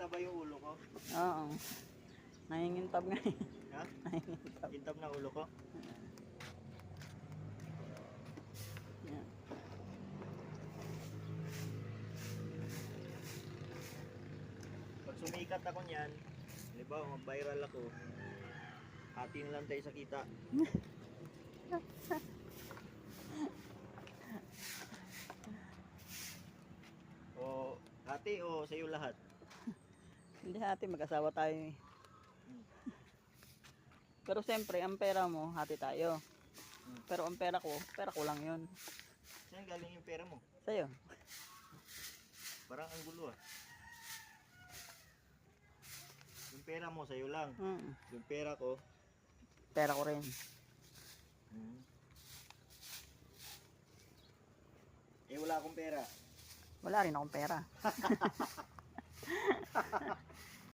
na ba yung ulo ko? Oo. Nangingintab nga eh. Ha? Nangingintab. Kintab na ulo ko? Yan. Pag sumikat ako niyan, halimbawa mag-viral ako, hati na lang tayo sa kita. O hati o sa'yo lahat? Hindi hati, mag-asawa tayo eh. Pero siyempre, ang pera mo, hati tayo. Pero ang pera ko lang yun. Saan galing yung pera mo? Sa'yo. Parang ang gulo ah. Yung pera mo sa'yo lang. Yung pera ko, Pera ko rin. eh wala akong pera. Wala rin akong pera.